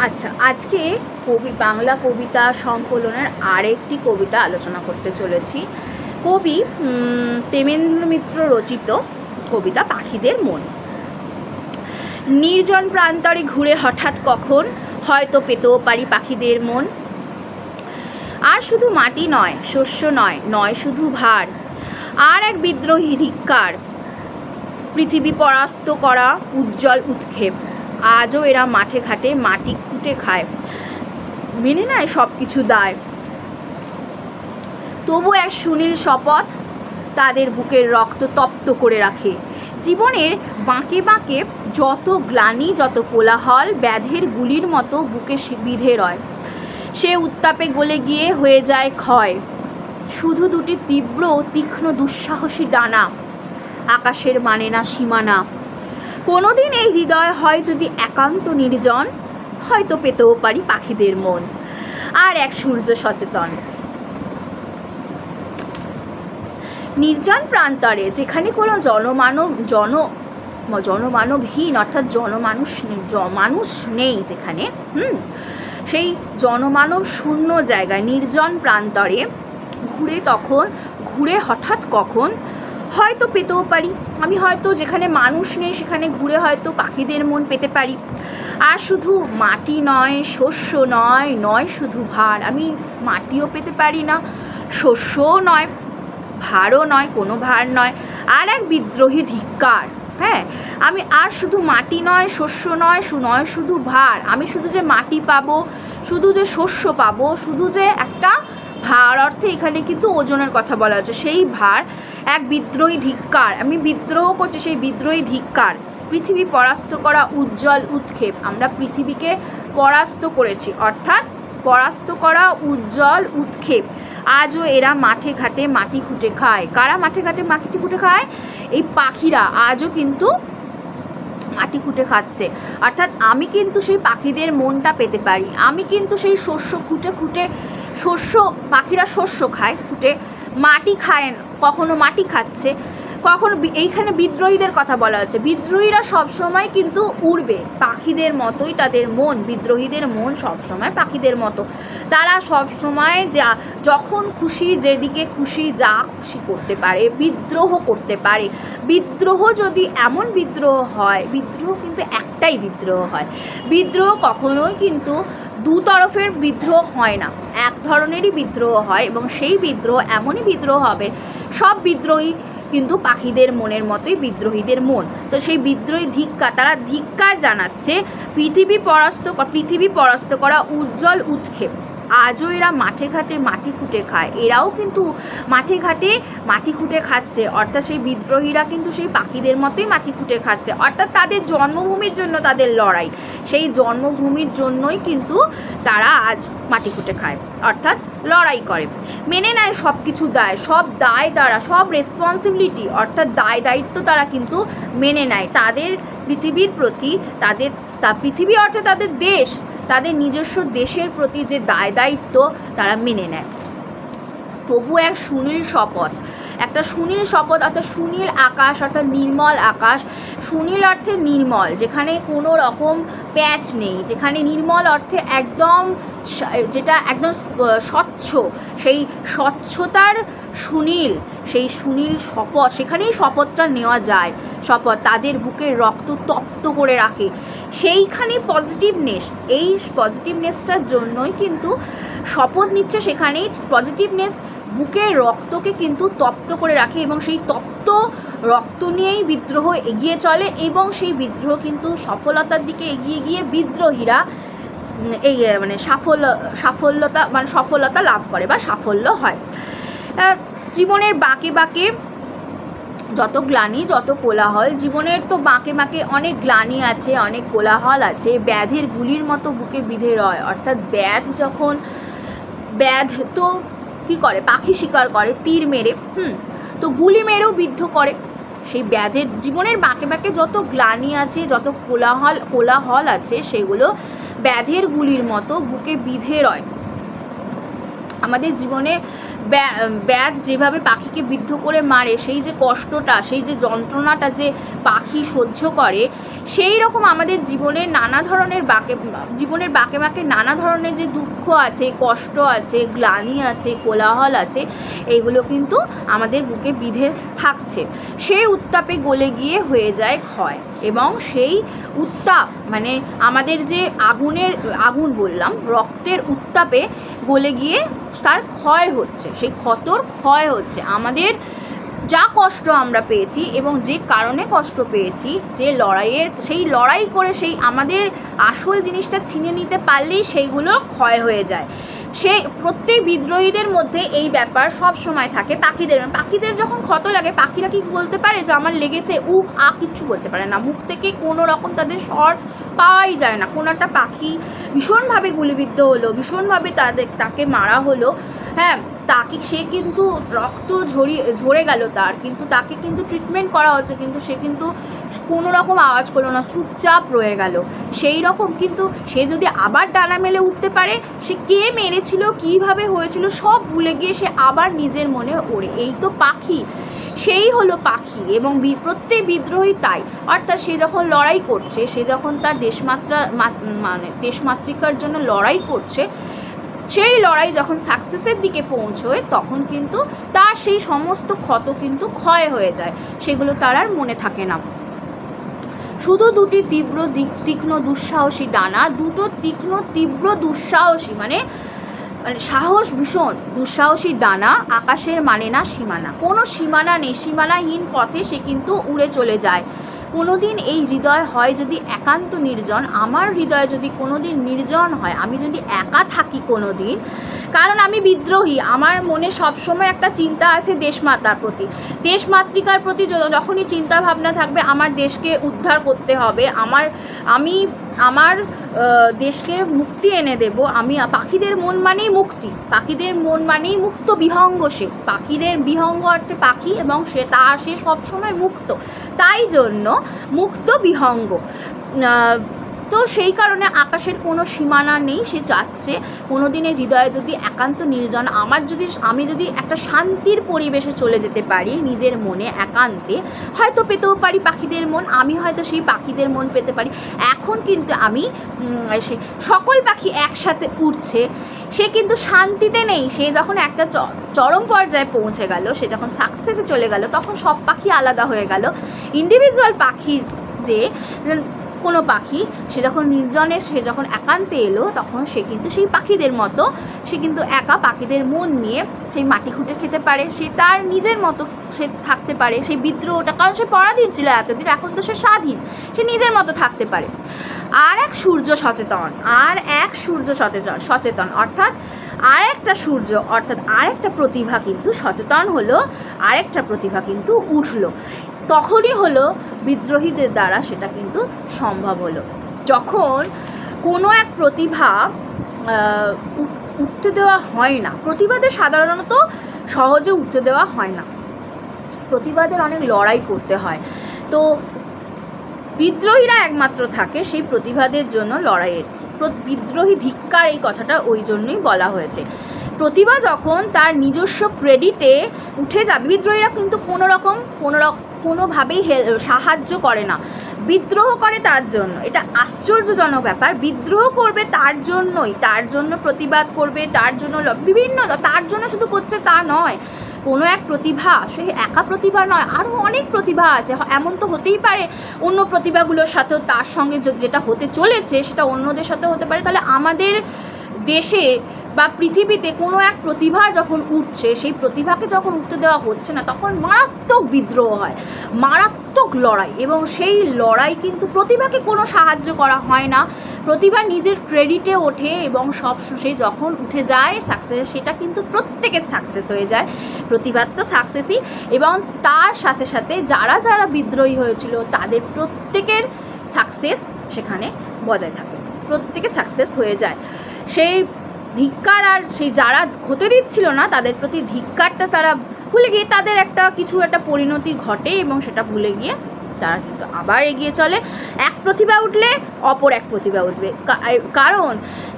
আচ্ছা, আজকে বাংলা কবিতা সংকলনের আরেকটি কবিতা আলোচনা করতে চলেছি। কবি প্রেমেন্দ্র মিত্র রচিত কবিতা পাখিদের মন। নির্জন প্রান্তরে ঘুরে হঠাৎ কখন হয়তো পেতেও পারি পাখিদের মন। আর শুধু মাটি নয়, শস্য নয়, নয় শুধু ভার, আর এক বিদ্রোহী ধিক্কার, পৃথিবী পরাস্ত করা উজ্জ্বল উৎক্ষেপ। আজও এরা মাঠে ঘাটে মাটি খুঁটে খায়, মেনে নেয় সব কিছু দায়। তবু এক সুনীল শপথ তাদের বুকের রক্ত তপ্ত করে রাখে। জীবনের বাঁকে বাঁকে যত গ্লানি, যত কোলাহল, ব্যাধের গুলির মতো বুকে বিধে রয়। সে উত্তাপে গলে গিয়ে হয়ে যায় ক্ষয়। শুধু দুটি তীব্র তীক্ষ্ণ দুঃসাহসী ডানা, আকাশের মানে না সীমানা। কোনোদিন এই হৃদয় হয় যদি একান্ত নির্জন, হয়তো পেতেও পারি পাখিদের মন। আর এক সূর্য সচেতন। নির্জন প্রান্তরে যেখানে কোনো জনমানবহীন অর্থাৎ মানুষ নেই, যেখানে সেই জনমানব শূন্য জায়গায় নির্জন প্রান্তরে ঘুরে হঠাৎ কখন হয়তো পেতেও পারি। আমি হয়তো যেখানে মানুষ নেই সেখানে ঘুরে হয়তো পাখিদের মন পেতে পারি। আর শুধু মাটি নয়, শস্য নয়, নয় শুধু ভার, আমি মাটিও পেতে পারি না, শস্যও নয়, ভারও নয়, কোনো ভার নয়। আর এক বিদ্রোহী ধিক্কার। হ্যাঁ, আমি আর শুধু মাটি নয়, শস্য নয়, নয় শুধু ভার, আমি শুধু যে মাটি পাবো, শুধু যে শস্য পাবো, শুধু যে একটা ভার, অর্থে এখানে কিন্তু ওজনের কথা বলা হচ্ছে, সেই ভার, এক বিদ্রোহী ধিক্কার, আমি বিদ্রোহ করছি, সেই বিদ্রোহী ধিক্কার। পৃথিবী পরাস্ত করা উজ্জ্বল উৎক্ষেপ, আমরা পৃথিবীকে পরাস্ত করেছি, অর্থাৎ পরাস্ত করা উজ্জ্বল উৎক্ষেপ। আজও এরা মাঠে ঘাটে মাটি খুঁটে খায়। কারা মাঠে ঘাটে মাটি খুঁটে খায়? এই পাখিরা আজও কিন্তু মাটি খুঁটে খাচ্ছে। অর্থাৎ আমি কিন্তু সেই পাখিদের মনটা পেতে পারি, আমি কিন্তু সেই শস্য খুঁটে পাখিরা শস্য খায় খুঁটে, মাটি খায়, কখনো মাটি খাচ্ছে, কখনো এইখানে বিদ্রোহীদের কথা বলা হচ্ছে। বিদ্রোহীরা সবসময় কিন্তু উড়বে, পাখিদের মতোই তাদের মন, বিদ্রোহীদের মন সবসময় পাখিদের মতো। তারা সবসময় যখন খুশি, যেদিকে খুশি, যা খুশি করতে পারে, বিদ্রোহ করতে পারে। বিদ্রোহ যদি এমন বিদ্রোহ হয়, বিদ্রোহ কিন্তু একটাই বিদ্রোহ হয়, বিদ্রোহ কখনোই কিন্তু দু তরফের বিদ্রোহ হয় না, এক ধরনেরই বিদ্রোহ হয়। এবং সেই বিদ্রোহ এমনই বিদ্রোহ হবে, সব বিদ্রোহী কিন্তু পাখিদের মনের মতোই বিদ্রোহীদের মন। তো সেই বিদ্রোহী তারা ধিক্কার জানাচ্ছে পৃথিবী পরাস্ত করা উজ্জ্বল উৎক্ষেপ। আজও এরা মাঠে ঘাটে মাটি খুঁটে খায়, এরাও কিন্তু মাঠে ঘাটে মাটি খুঁটে খাচ্ছে, অর্থাৎ সেই বিদ্রোহীরা কিন্তু সেই পাখিদের মতোই মাটি খুঁটে খাচ্ছে। অর্থাৎ তাদের জন্মভূমির জন্য তাদের লড়াই, সেই জন্মভূমির জন্যই কিন্তু তারা আজ মাটি খুঁটে খায়, অর্থাৎ লড়াই করে, মেনে নেয় সব কিছু দায়, সব দায় তারা, সব রেসপন্সিবিলিটি অর্থাৎ দায় দায়িত্ব তারা কিন্তু মেনে নেয়। তাদের পৃথিবীর প্রতি, পৃথিবী অর্থাৎ তাদের দেশ, তাদের নিজস্ব দেশের প্রতি যে দায় দায়িত্ব তারা মেনে নেয়। তবু এক সুনীল শপথ, একটা সুনীল শপথ, অর্থাৎ সুনীল আকাশ, অর্থাৎ নির্মল আকাশ। সুনীল অর্থে নির্মল, যেখানে কোনো রকম প্যাচ নেই, যেখানে নির্মল অর্থে একদম, যেটা একদম স্বচ্ছ, সেই স্বচ্ছতার সুনীল, সেই সুনীল শপথ, সেখানেই শপথটা নেওয়া যায়। শপথ তাদের বুকের রক্ত তপ্ত করে রাখে, সেইখানে পজিটিভনেস, এই পজিটিভনেসটার জন্যই কিন্তু শপথ নিচ্ছে, সেখানেই পজিটিভনেস বুকের রক্তকে কিন্তু তপ্ত করে রাখে। এবং সেই তপ্ত রক্ত নিয়েই বিদ্রোহ এগিয়ে চলে, এবং সেই বিদ্রোহ কিন্তু সফলতার দিকে এগিয়ে গিয়ে বিদ্রোহীরা এই সফলতা লাভ করে বা সাফল্য হয়। জীবনের বাঁকে বাঁকে যত গ্লানি, যত কোলাহল, জীবনের তো বাঁকে বাঁকে অনেক গ্লানি আছে, অনেক কোলাহল আছে, ব্যাধের গুলির মতো বুকে বিধে রয়। অর্থাৎ ব্যাধ তো কী করে, পাখি শিকার করে তীর মেরে, তো গুলি মেরেও বিদ্ধ করে। সেই ব্যাধের জীবনের বাঁকে বাঁকে যত গ্লানি আছে, যত কোলাহল আছে, সেগুলো ব্যাধের গুলির মতো বুকে বিধে রয়। আমাদের জীবনে ব্যাধ যেভাবে পাখিকে বিদ্ধ করে মারে, সেই যে কষ্টটা, সেই যে যন্ত্রণাটা যে পাখি সহ্য করে, সেই রকম আমাদের জীবনের নানা ধরনের বাঁকে বাঁকে নানা ধরনের যে দুঃখ আছে, কষ্ট আছে, গ্লানি আছে, কোলাহল আছে, এইগুলো কিন্তু আমাদের বুকে বিঁধে থাকছে। সেই উত্তাপে গলে গিয়ে হয়ে যায় ক্ষয়, এবং সেই উত্তাপ মানে আমাদের যে আগুন বললাম, রক্তের উত্তাপে গলে গিয়ে তার ক্ষয় হচ্ছে, সেই ক্ষতর ক্ষয় হচ্ছে। আমাদের যা কষ্ট আমরা পেয়েছি এবং যে কারণে কষ্ট পেয়েছি, যে সেই লড়াই করে সেই আমাদের আসল জিনিসটা ছিনে নিতে পারলেই সেইগুলো ক্ষয় হয়ে যায়। সেই প্রত্যেক বিদ্রোহীদের মধ্যে এই ব্যাপার সব সময় থাকে। পাখিদের যখন ক্ষত লাগে, পাখিরা কি বলতে পারে যে আমার লেগেছে, কিচ্ছু বলতে পারে না, মুখ থেকে কোনো রকম তাদের স্বর পাওয়াই যায় না। কোনো একটা পাখি ভীষণভাবে গুলিবিদ্ধ হলো, ভীষণভাবে তাকে মারা হলো, হ্যাঁ, সে কিন্তু রক্ত ঝরে গেল তার, কিন্তু তাকে কিন্তু ট্রিটমেন্ট করা হচ্ছে, কিন্তু সে কিন্তু কোনো রকম আওয়াজ করলো না, চুপচাপ রয়ে গেল। সেই রকম কিন্তু সে যদি আবার ডানা মেলে উঠতে পারে, সে কে মেরেছিল, কীভাবে হয়েছিল সব ভুলে গিয়ে সে আবার নিজের মনে ওড়ে। এই তো পাখি, সেই হলো পাখি। এবং প্রত্যেক বিদ্রোহী তাই, অর্থাৎ সে যখন লড়াই করছে, সে যখন তার দেশমাতৃকার জন্য লড়াই করছে, সেই লড়াই যখন সাকসেসের দিকে পৌঁছয়, তখন কিন্তু তার সেই সমস্ত ক্ষত কিন্তু ক্ষয় হয়ে যায়, সেগুলো তার আর মনে থাকে না। শুধু দুটি তীক্ষ্ণ দুঃসাহসী ডানা, দুটো তীব্র দুঃসাহসী মানে সাহস ভীষণ, দুঃসাহসী ডানা, আকাশের মানে না সীমানা, কোনো সীমানা নেই, সীমানাহীন পথে সে কিন্তু উড়ে চলে যায়। কোনো দিন এই হৃদয় হয় যদি একান্ত নির্জন, আমার হৃদয় যদি কোনো দিন নির্জন হয়, আমি যদি একা থাকি কোনো দিন, কারণ আমি বিদ্রোহী, আমার মনে সবসময় একটা চিন্তা আছে দেশমাতার প্রতি, দেশমাতৃকার প্রতি। যখনই চিন্তা ভাবনা থাকবে আমার দেশকে উদ্ধার করতে হবে, আমি আমার দেশকে মুক্তি এনে দেব, পাখিদের মন মানেই মুক্তি, পাখিদের মন মানেই মুক্ত বিহঙ্গ, সে পাখিদের বিহঙ্গ অর্থে পাখি, এবং সে সবসময় মুক্ত, তাই জন্য মুক্ত বিহঙ্গ। তো সেই কারণে আকাশের কোনো সীমানা নেই, সে চাচ্ছে কোনো দিনের হৃদয়ে যদি একান্ত নির্জন, আমি যদি একটা শান্তির পরিবেশে চলে যেতে পারি, নিজের মনে একান্তে, হয়তো পেতেও পারি পাখিদের মন, আমি হয়তো সেই পাখিদের মন পেতে পারি। এখন কিন্তু সে সকল পাখি একসাথে উঠছে, সে কিন্তু শান্তিতে নেই। সে যখন একটা চরম পর্যায়ে পৌঁছে গেল, সে যখন সাকসেসে চলে গেল, তখন সব পাখি আলাদা হয়ে গেল। ইন্ডিভিজুয়াল পাখি যে কোনো পাখি, সে যখন নির্জনে, সে যখন একান্তে এলো, তখন সে কিন্তু সেই পাখিদের মতো, সে কিন্তু একা পাখিদের মন নিয়ে সেই মাটি খুঁটে খেতে পারে, সে তার নিজের মতো সে থাকতে পারে। সেই বিদ্রোহটা, কারণ সে পরাধীন ছিল এতদিন, এখন তো সে স্বাধীন, সে নিজের মতো থাকতে পারে। আর এক সূর্য সচেতন, অর্থাৎ আরেকটা সূর্য, অর্থাৎ আরেকটা প্রতিভা কিন্তু সচেতন হলো, আরেকটা প্রতিভা কিন্তু উঠলো। তখনই হলো বিদ্রোহীদের দ্বারা সেটা কিন্তু সম্ভব হলো, যখন কোনো এক প্রতিভা উঠতে দেওয়া হয় না। প্রতিবাদের সাধারণত সহজে উঠতে দেওয়া হয় না, প্রতিবাদের অনেক লড়াই করতে হয়। তো বিদ্রোহীরা একমাত্র থাকে সেই প্রতিবাদের জন্য লড়াইয়ের। বিদ্রোহী ধিক্কার, এই কথাটা ওই জন্যই বলা হয়েছে। প্রতিভা যখন তার নিজস্ব ক্রেডিটে উঠে যাবে, বিদ্রোহীরা কিন্তু কোনোভাবেই সাহায্য করে না, বিদ্রোহ করে তার জন্য। এটা আশ্চর্যজনক ব্যাপার, বিদ্রোহ করবে তার জন্যই, তার জন্য প্রতিবাদ করবে, তার জন্য তার জন্য শুধু করছে তা নয়। কোনো এক প্রতিভা, সে একা প্রতিভা নয়, আরও অনেক প্রতিভা আছে, এমন তো হতেই পারে অন্য প্রতিভাগুলোর সাথেও তার সঙ্গে যেটা হতে চলেছে সেটা অন্যদের সাথে হতে পারে। তাহলে আমাদের দেশে বা পৃথিবীতে কোনো এক প্রতিভা যখন উঠছে, সেই প্রতিভাকে যখন উঠতে দেওয়া হচ্ছে না, তখন মারাত্মক বিদ্রোহ হয়, মারাত্মক লড়াই। এবং সেই লড়াই কিন্তু প্রতিভাকে কোনো সাহায্য করা হয় না, প্রতিভা নিজের ক্রেডিটে ওঠে, এবং সে যখন উঠে যায় সাকসেস, সেটা কিন্তু প্রত্যেকের সাকসেস হয়ে যায়। প্রতিভার তো সাকসেসই, এবং তার সাথে সাথে যারা যারা বিদ্রোহী হয়েছিল তাদের প্রত্যেকের সাকসেস সেখানে বজায় থাকে, প্রত্যেকে সাকসেস হয়ে যায়। সেই ধিক্কার, আর সেই যারা হতে দিচ্ছিল না তাদের প্রতি ধিক্কারটা তারা ভুলে গিয়ে তাদের একটা পরিণতি ঘটে, এবং সেটা ভুলে গিয়ে তারা কিন্তু আবার এগিয়ে চলে। এক প্রতিভা উঠলে অপর এক প্রতিভা উঠবে, কারণ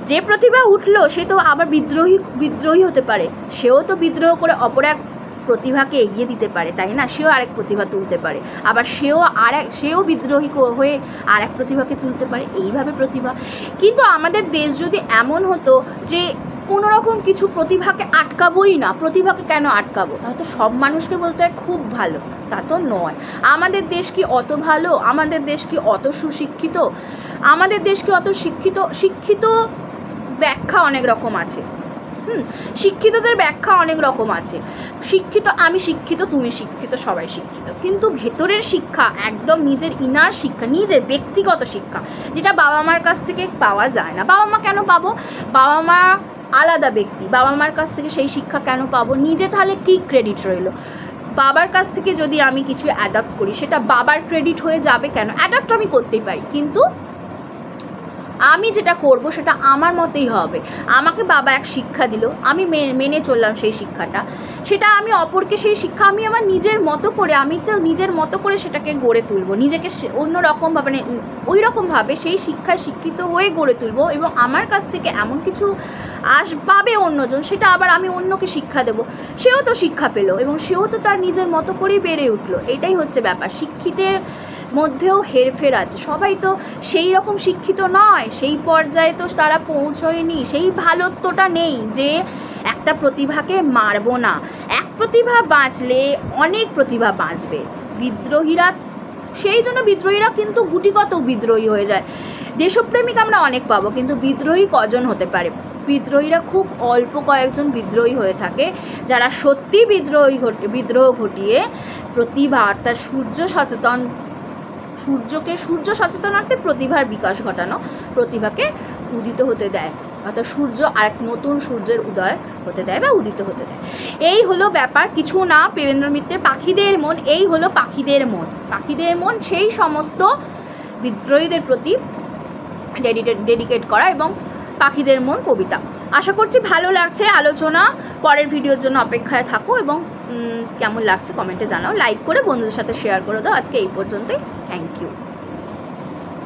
যে প্রতিভা উঠলো সে তো আবার বিদ্রোহী হতে পারে, সেও তো বিদ্রোহ করে অপর এক প্রতিভাকে এগিয়ে দিতে পারে, তাই না? সেও আরেক প্রতিভা তুলতে পারে, আবার সেও বিদ্রোহী হয়ে আর এক প্রতিভাকে তুলতে পারে, এইভাবে প্রতিভা। কিন্তু আমাদের দেশ যদি এমন হতো যে কোনো রকম কিছু প্রতিভাকে আটকাবোই না, প্রতিভাকে কেন আটকাবো? হয়তো সব মানুষকে বলতে হয় খুব ভালো, তা তো নয়। আমাদের দেশ কি অত ভালো? আমাদের দেশ কি অত সুশিক্ষিত? আমাদের দেশ কি অত শিক্ষিত ব্যাখ্যা অনেক রকম আছে। শিক্ষিতদের ব্যাখ্যা অনেক রকম আছে। আমি শিক্ষিত, তুমি শিক্ষিত, সবাই শিক্ষিত, কিন্তু ভেতরের শিক্ষা, একদম নিজের ইনার শিক্ষা, নিজের ব্যক্তিগত শিক্ষা, যেটা বাবা মার কাছ থেকে পাওয়া যায় না। বাবা মা কেন পাবো? বাবা মা আলাদা ব্যক্তি, বাবা মার কাছ থেকে সেই শিক্ষা কেন পাবো? নিজে তাহলে কী ক্রেডিট রইল? বাবার কাছ থেকে যদি আমি কিছু অ্যাডাপ্ট করি, সেটা বাবার ক্রেডিট হয়ে যাবে কেন? অ্যাডাপ্ট আমি করতেই পারি, কিন্তু আমি যেটা করব সেটা আমার মতেই হবে। আমাকে বাবা এক শিক্ষা দিল, আমি মেনে চললাম সেই শিক্ষাটা, সেটা আমি অপরকে সেই শিক্ষা আমি আমার নিজের মতো করে, আমি তো নিজের মতো করে সেটাকে গড়ে তুলবো, নিজেকে অন্য রকমভাবে, মানে ওই রকমভাবে সেই শিক্ষায় শিক্ষিত হয়ে গড়ে তুলবো, এবং আমার কাছ থেকে এমন কিছু পাবে অন্যজন, সেটা আবার আমি অন্যকে শিক্ষা দেবো, সেও তো শিক্ষা পেলো এবং সেও তো তার নিজের মতো করেই বেড়ে উঠলো। এটাই হচ্ছে ব্যাপার। শিক্ষিতের মধ্যেও হেরফের আছে, সবাই তো সেই রকম শিক্ষিত নয়, সেই পর্যায়ে তো তারা পৌঁছয়নি, সেই ভালোত্বটা নেই যে একটা প্রতিভাকে মারবো না। এক প্রতিভা বাঁচলে অনেক প্রতিভা বাঁচবে। সেই জন্য বিদ্রোহীরা কিন্তু গুটিগত বিদ্রোহী হয়ে যায়। দেশপ্রেমিক আমরা অনেক পাবো, কিন্তু বিদ্রোহী কজন হতে পারে? বিদ্রোহীরা খুব অল্প কয়েকজন বিদ্রোহী হয়ে থাকে, যারা সত্যি বিদ্রোহ ঘটিয়ে প্রতিভা, অর্থাৎ সূর্য সচেতনার্থে প্রতিভার বিকাশ ঘটানো, প্রতিভাকে উদিত হতে দেয়, অর্থাৎ সূর্য আরেক নতুন সূর্যের উদয় হতে দেয় বা উদিত হতে দেয়। এই হলো ব্যাপার, কিছু না। প্রেমেন্দ্র মিত্রের পাখিদের মন, এই হলো পাখিদের মন সেই সমস্ত বিদ্রোহীদের প্রতি ডেডিকেট করা, এবং পাখিদের মন কবিতা। আশা করছি ভালো লাগছে আলোচনা। পরের ভিডিওর জন্য অপেক্ষায় থাকো, এবং কেমন লাগছে কমেন্টে জানাও, লাইক করে বন্ধুদের সাথে শেয়ার করে দাও। আজকে এই পর্যন্তই, থ্যাংক ইউ।